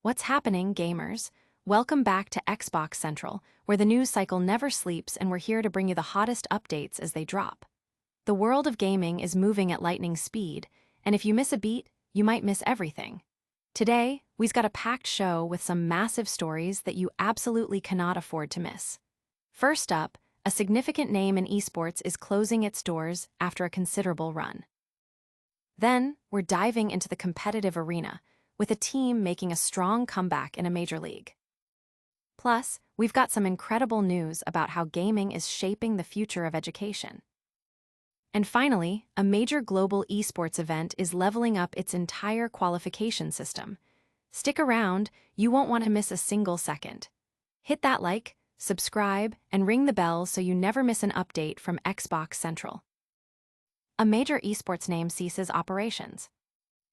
What's happening, gamers? Welcome back to Xbox Central, where the news cycle never sleeps and we're here to bring you the hottest updates as they drop. The world of gaming is moving at lightning speed, and if you miss a beat, you might miss everything. Today, we've got a packed show with some massive stories that you absolutely cannot afford to miss. First up, a significant name in esports is closing its doors after a considerable run. Then, we're diving into the competitive arena, with a team making a strong comeback in a major league. Plus, we've got some incredible news about how gaming is shaping the future of education. And finally, a major global esports event is leveling up its entire qualification system. Stick around, you won't want to miss a single second. Hit that like, subscribe, and ring the bell so you never miss an update from Xbox Central. A major esports name ceases operations.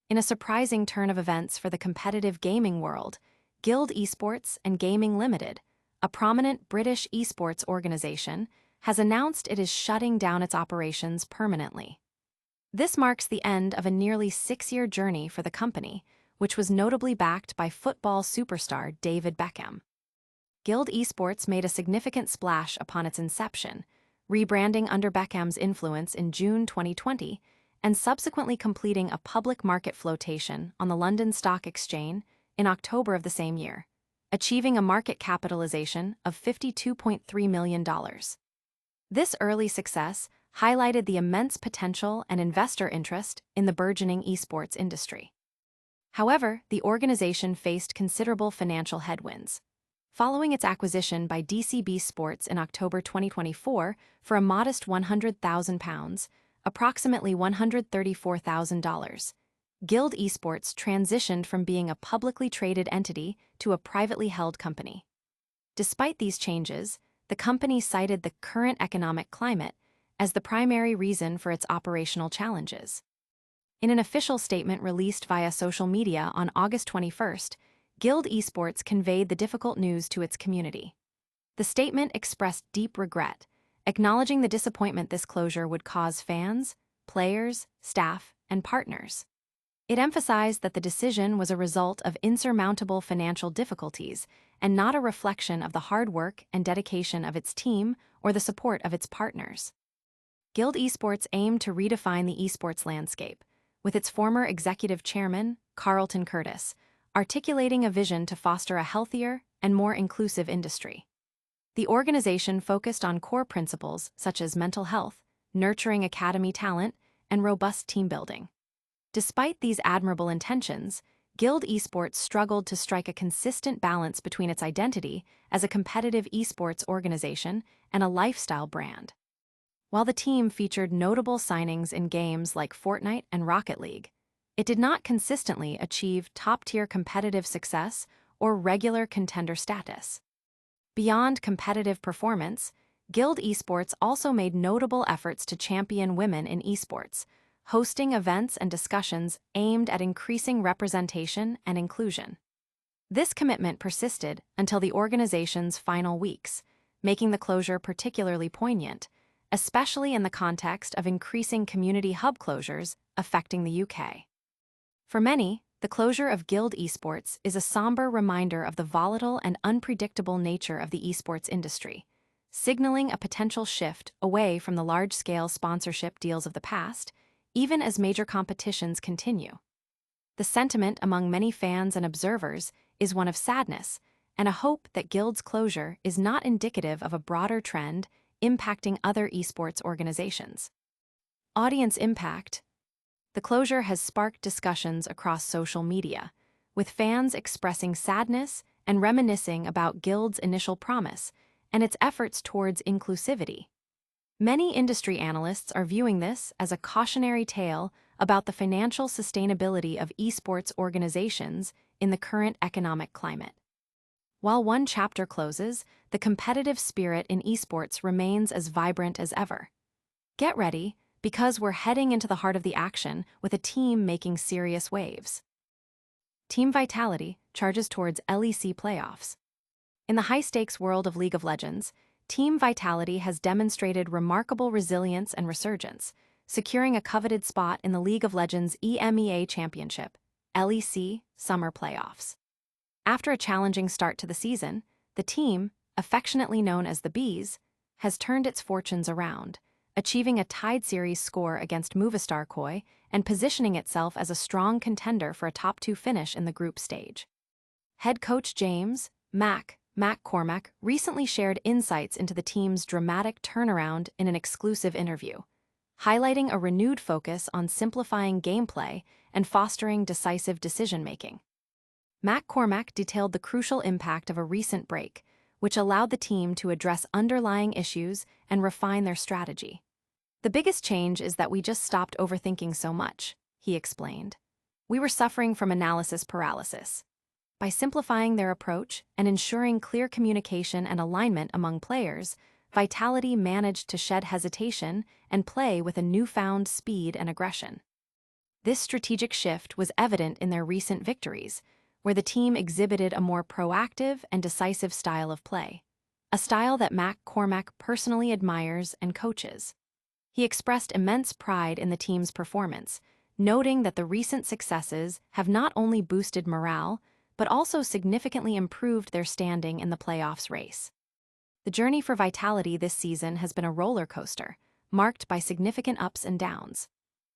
In a surprising turn of events for the competitive gaming world, Guild Esports and Gaming Limited, a prominent British esports organization, has announced it is shutting down its operations permanently. This marks the end of a nearly 6-year journey for the company, which was notably backed by football superstar David Beckham. Guild Esports made a significant splash upon its inception, rebranding under Beckham's influence in June 2020 and subsequently completing a public market flotation on the London Stock Exchange in October of the same year, achieving a market capitalization of $52.3 million. This early success highlighted the immense potential and investor interest in the burgeoning esports industry. However, the organization faced considerable financial headwinds. Following its acquisition by DCB Sports in October 2024 for a modest £100,000, approximately $134,000, Guild Esports transitioned from being a publicly traded entity to a privately held company. Despite these changes, the company cited the current economic climate as the primary reason for its operational challenges. In an official statement released via social media on August 21st, Guild Esports conveyed the difficult news to its community. The statement expressed deep regret, acknowledging the disappointment this closure would cause fans, players, staff, and partners. It emphasized that the decision was a result of insurmountable financial difficulties and not a reflection of the hard work and dedication of its team or the support of its partners. Guild Esports aimed to redefine the esports landscape, with its former executive chairman, Carlton Curtis, articulating a vision to foster a healthier and more inclusive industry. The organization focused on core principles such as mental health, nurturing academy talent, and robust team building. Despite these admirable intentions, Guild Esports struggled to strike a consistent balance between its identity as a competitive esports organization and a lifestyle brand. While the team featured notable signings in games like Fortnite and Rocket League, it did not consistently achieve top-tier competitive success or regular contender status. Beyond competitive performance, Guild Esports also made notable efforts to champion women in esports, hosting events and discussions aimed at increasing representation and inclusion. This commitment persisted until the organization's final weeks, making the closure particularly poignant, especially in the context of increasing community hub closures affecting the UK. For many, the closure of Guild Esports is a somber reminder of the volatile and unpredictable nature of the esports industry, signaling a potential shift away from the large-scale sponsorship deals of the past, even as major competitions continue. The sentiment among many fans and observers is one of sadness and a hope that Guild's closure is not indicative of a broader trend impacting other esports organizations. Audience impact. The closure has sparked discussions across social media, with fans expressing sadness and reminiscing about Guild's initial promise and its efforts towards inclusivity. Many industry analysts are viewing this as a cautionary tale about the financial sustainability of esports organizations in the current economic climate. While one chapter closes, the competitive spirit in esports remains as vibrant as ever. Get ready, because we're heading into the heart of the action with a team making serious waves. Team Vitality charges towards LEC playoffs. In the high-stakes world of League of Legends, Team Vitality has demonstrated remarkable resilience and resurgence, securing a coveted spot in the League of Legends EMEA Championship, LEC Summer Playoffs. After a challenging start to the season, the team, affectionately known as the Bees, has turned its fortunes around, achieving a tied series score against Movistar Koi and positioning itself as a strong contender for a top 2 finish in the group stage. Head coach James Mac Cormack recently shared insights into the team's dramatic turnaround in an exclusive interview, highlighting a renewed focus on simplifying gameplay and fostering decisive decision-making. Mac Cormack detailed the crucial impact of a recent break, which allowed the team to address underlying issues and refine their strategy. "The biggest change is that we just stopped overthinking so much," he explained. "We were suffering from analysis paralysis. By simplifying their approach and ensuring clear communication and alignment among players, Vitality managed to shed hesitation and play with a newfound speed and aggression." This strategic shift was evident in their recent victories, where the team exhibited a more proactive and decisive style of play, a style that Mac Cormack personally admires and coaches. He expressed immense pride in the team's performance, noting that the recent successes have not only boosted morale, but also significantly improved their standing in the playoffs race. The journey for Vitality this season has been a roller coaster, marked by significant ups and downs.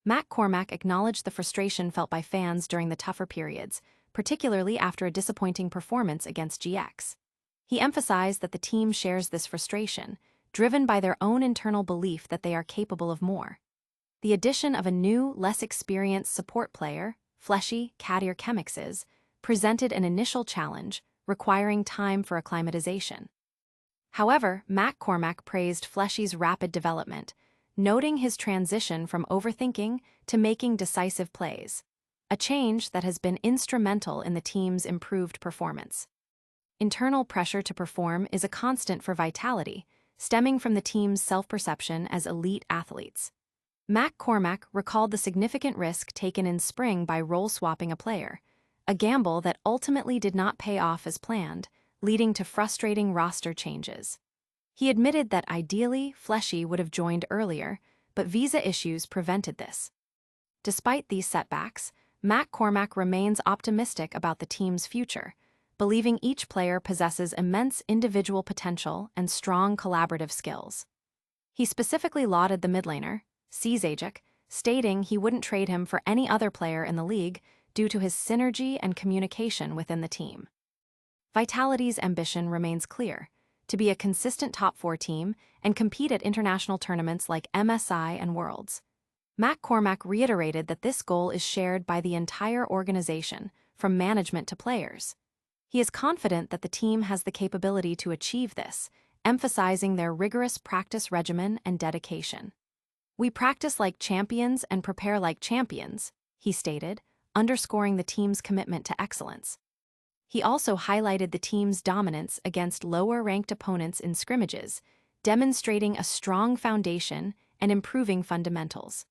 Mac Cormack acknowledged the frustration felt by fans during the tougher periods, particularly after a disappointing performance against GX. He emphasized that the team shares this frustration, driven by their own internal belief that they are capable of more. The addition of a new, less experienced support player, Fleshy Kadir Chemixes, presented an initial challenge, requiring time for acclimatization. However, Mac Cormack praised Fleshy's rapid development, noting his transition from overthinking to making decisive plays, a change that has been instrumental in the team's improved performance. Internal pressure to perform is a constant for Vitality, stemming from the team's self-perception as elite athletes. Mac Cormack recalled the significant risk taken in spring by role-swapping a player, a gamble that ultimately did not pay off as planned, leading to frustrating roster changes. He admitted that ideally, Fleshy would have joined earlier, but visa issues prevented this. Despite these setbacks, Mac Cormack remains optimistic about the team's future, believing each player possesses immense individual potential and strong collaborative skills. He specifically lauded the mid laner, Czajik, stating he wouldn't trade him for any other player in the league due to his synergy and communication within the team. Vitality's ambition remains clear: to be a consistent top 4 team and compete at international tournaments like MSI and Worlds. Mac Cormack reiterated that this goal is shared by the entire organization, from management to players. He is confident that the team has the capability to achieve this, emphasizing their rigorous practice regimen and dedication. "We practice like champions and prepare like champions," he stated, underscoring the team's commitment to excellence. He also highlighted the team's dominance against lower-ranked opponents in scrimmages, demonstrating a strong foundation and improving fundamentals.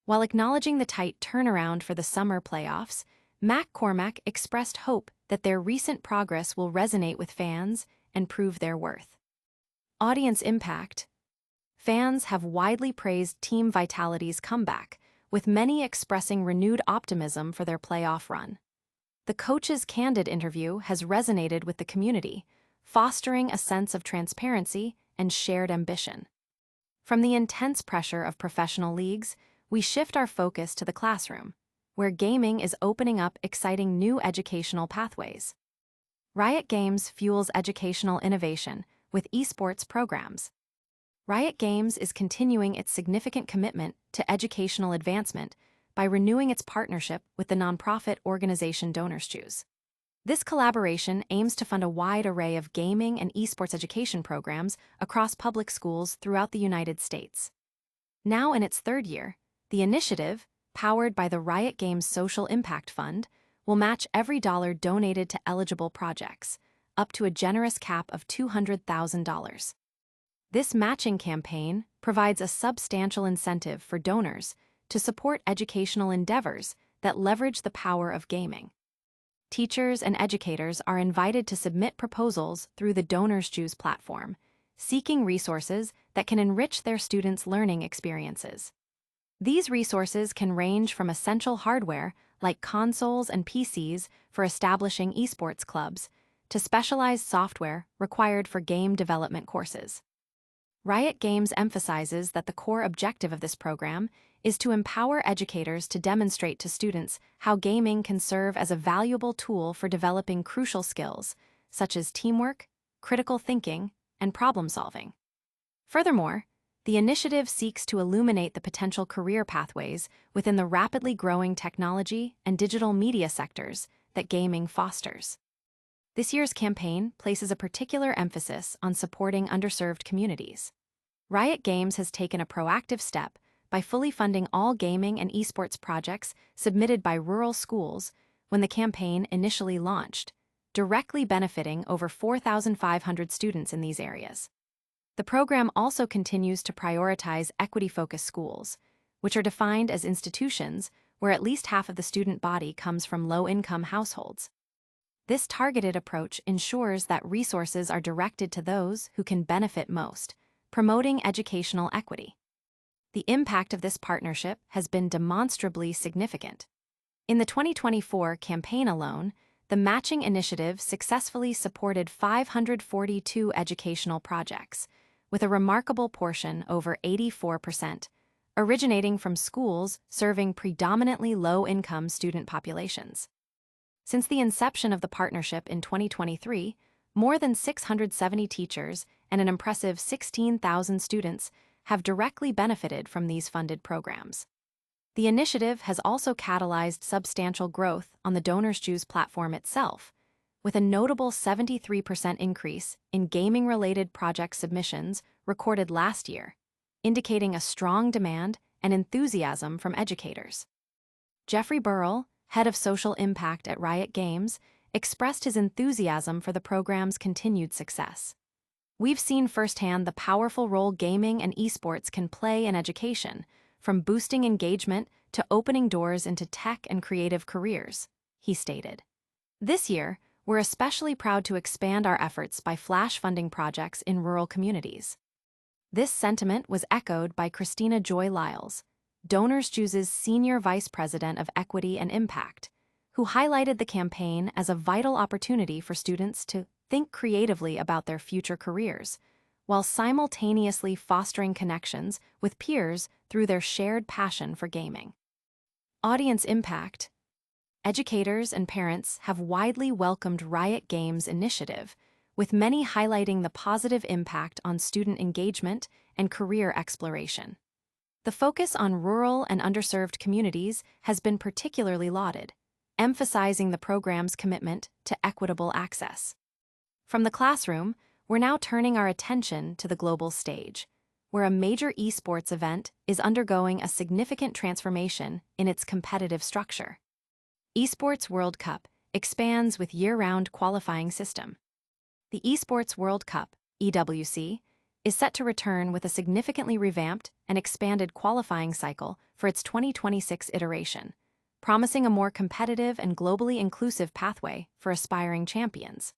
While acknowledging the tight turnaround for the summer playoffs, Mac Cormack expressed hope that their recent progress will resonate with fans and prove their worth. Audience impact. Fans have widely praised Team Vitality's comeback, with many expressing renewed optimism for their playoff run. The coach's candid interview has resonated with the community, fostering a sense of transparency and shared ambition. From the intense pressure of professional leagues, we shift our focus to the classroom, where gaming is opening up exciting new educational pathways. Riot Games fuels educational innovation with esports programs. Riot Games is continuing its significant commitment to educational advancement by renewing its partnership with the nonprofit organization DonorsChoose. This collaboration aims to fund a wide array of gaming and esports education programs across public schools throughout the United States. Now in its 3rd year, the initiative, powered by the Riot Games Social Impact Fund, will match every dollar donated to eligible projects, up to a generous cap of $200,000. This matching campaign provides a substantial incentive for donors to support educational endeavors that leverage the power of gaming. Teachers and educators are invited to submit proposals through the DonorsChoose platform, seeking resources that can enrich their students' learning experiences. These resources can range from essential hardware like consoles and PCs for establishing esports clubs, to specialized software required for game development courses. Riot Games emphasizes that the core objective of this program is to empower educators to demonstrate to students how gaming can serve as a valuable tool for developing crucial skills, such as teamwork, critical thinking, and problem-solving. Furthermore, the initiative seeks to illuminate the potential career pathways within the rapidly growing technology and digital media sectors that gaming fosters. This year's campaign places a particular emphasis on supporting underserved communities. Riot Games has taken a proactive step by fully funding all gaming and esports projects submitted by rural schools when the campaign initially launched, directly benefiting over 4,500 students in these areas. The program also continues to prioritize equity-focused schools, which are defined as institutions where at least half of the student body comes from low-income households. This targeted approach ensures that resources are directed to those who can benefit most, promoting educational equity. The impact of this partnership has been demonstrably significant. In the 2024 campaign alone, the matching initiative successfully supported 542 educational projects, with a remarkable portion over 84%, originating from schools serving predominantly low-income student populations. Since the inception of the partnership in 2023, more than 670 teachers and an impressive 16,000 students have directly benefited from these funded programs. The initiative has also catalyzed substantial growth on the DonorsChoose platform itself, with a notable 73% increase in gaming-related project submissions recorded last year, indicating a strong demand and enthusiasm from educators. Jeffrey Burrell, head of social impact at Riot Games, expressed his enthusiasm for the program's continued success. We've seen firsthand the powerful role gaming and esports can play in education, from boosting engagement to opening doors into tech and creative careers, he stated. This year, we're especially proud to expand our efforts by flash funding projects in rural communities. This sentiment was echoed by Christina Joy Lyles, DonorsChoose's Senior Vice President of Equity and Impact, who highlighted the campaign as a vital opportunity for students to think creatively about their future careers, while simultaneously fostering connections with peers through their shared passion for gaming. Audience impact. Educators and parents have widely welcomed Riot Games' initiative, with many highlighting the positive impact on student engagement and career exploration. The focus on rural and underserved communities has been particularly lauded, emphasizing the program's commitment to equitable access. From the classroom, we're now turning our attention to the global stage, where a major esports event is undergoing a significant transformation in its competitive structure. Esports World Cup expands with year-round qualifying system. The Esports World Cup, EWC, is set to return with a significantly revamped and expanded qualifying cycle for its 2026 iteration, promising a more competitive and globally inclusive pathway for aspiring champions.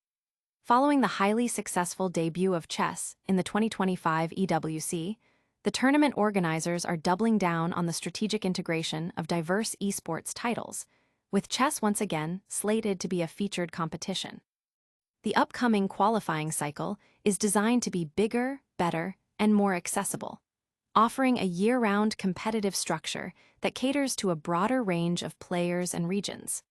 Following the highly successful debut of chess in the 2025 EWC, the tournament organizers are doubling down on the strategic integration of diverse esports titles, with chess once again slated to be a featured competition. The upcoming qualifying cycle is designed to be bigger, better, and more accessible, offering a year-round competitive structure that caters to a broader range of players and regions.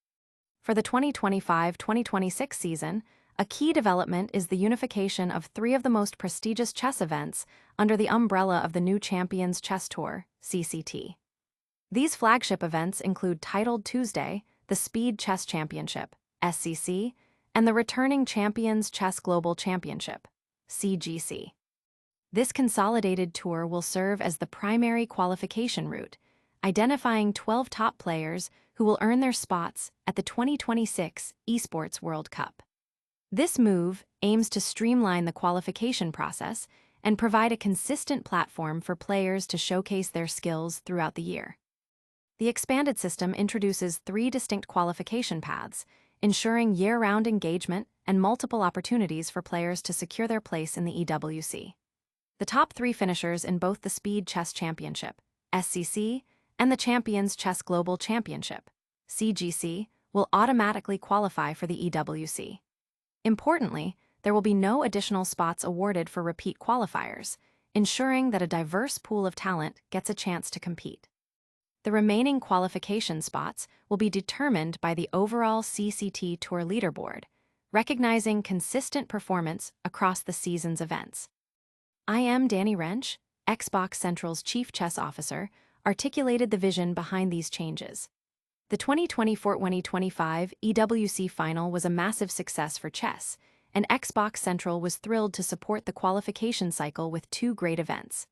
For the 2025-2026 season, a key development is the unification of three of the most prestigious chess events under the umbrella of the new Champions Chess Tour, CCT. These flagship events include Titled Tuesday, the Speed Chess Championship, SCC, and the returning Champions Chess Global Championship, CGC. This consolidated tour will serve as the primary qualification route, identifying 12 top players who will earn their spots at the 2026 Esports World Cup. This move aims to streamline the qualification process and provide a consistent platform for players to showcase their skills throughout the year. The expanded system introduces 3 distinct qualification paths, ensuring year-round engagement and multiple opportunities for players to secure their place in the EWC. The top 3 finishers in both the Speed Chess Championship, SCC, and the Champions Chess Global Championship, CGC, will automatically qualify for the EWC. Importantly, there will be no additional spots awarded for repeat qualifiers, ensuring that a diverse pool of talent gets a chance to compete. The remaining qualification spots will be determined by the overall CCT Tour leaderboard, recognizing consistent performance across the season's events. I am Danny Wrench, Xbox Central's Chief Chess Officer, articulated the vision behind these changes. The 2024-2025 EWC final was a massive success for chess, and Xbox Central was thrilled to support the qualification cycle with 2 great events.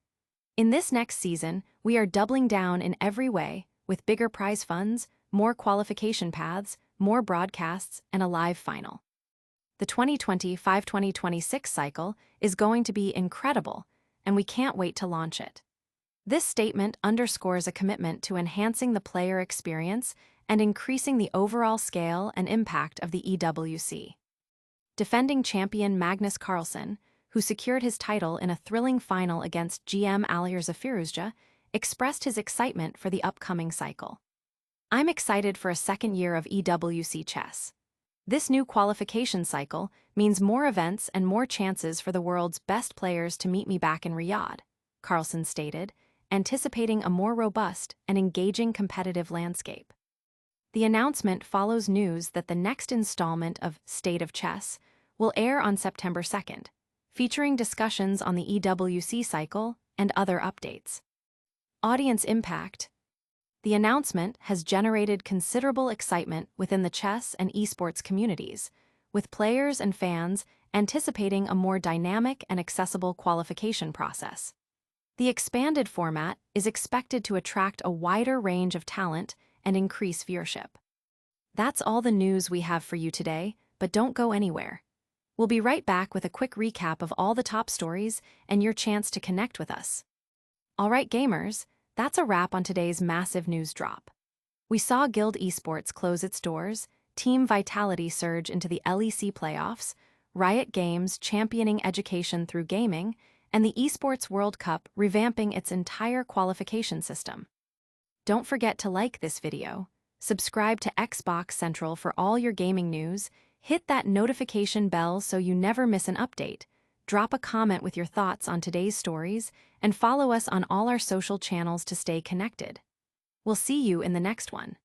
In this next season, we are doubling down in every way, with bigger prize funds, more qualification paths, more broadcasts, and a live final. The 2025-2026 cycle is going to be incredible, and we can't wait to launch it. This statement underscores a commitment to enhancing the player experience and increasing the overall scale and impact of the EWC. Defending champion Magnus Carlsen, who secured his title in a thrilling final against GM Alireza Firouzja, expressed his excitement for the upcoming cycle. I'm excited for a second year of EWC chess. This new qualification cycle means more events and more chances for the world's best players to meet me back in Riyadh, Carlsen stated, anticipating a more robust and engaging competitive landscape. The announcement follows news that the next installment of State of Chess will air on September 2nd, featuring discussions on the EWC cycle and other updates. Audience impact. The announcement has generated considerable excitement within the chess and esports communities, with players and fans anticipating a more dynamic and accessible qualification process. The expanded format is expected to attract a wider range of talent and increase viewership. That's all the news we have for you today, but don't go anywhere. We'll be right back with a quick recap of all the top stories and your chance to connect with us. All right, gamers, that's a wrap on today's massive news drop. We saw Guild Esports close its doors, Team Vitality surge into the LEC Playoffs, Riot Games championing education through gaming, and the Esports World Cup revamping its entire qualification system. Don't forget to like this video, subscribe to Xbox Central for all your gaming news, hit that notification bell so you never miss an update, drop a comment with your thoughts on today's stories, and follow us on all our social channels to stay connected. We'll see you in the next one.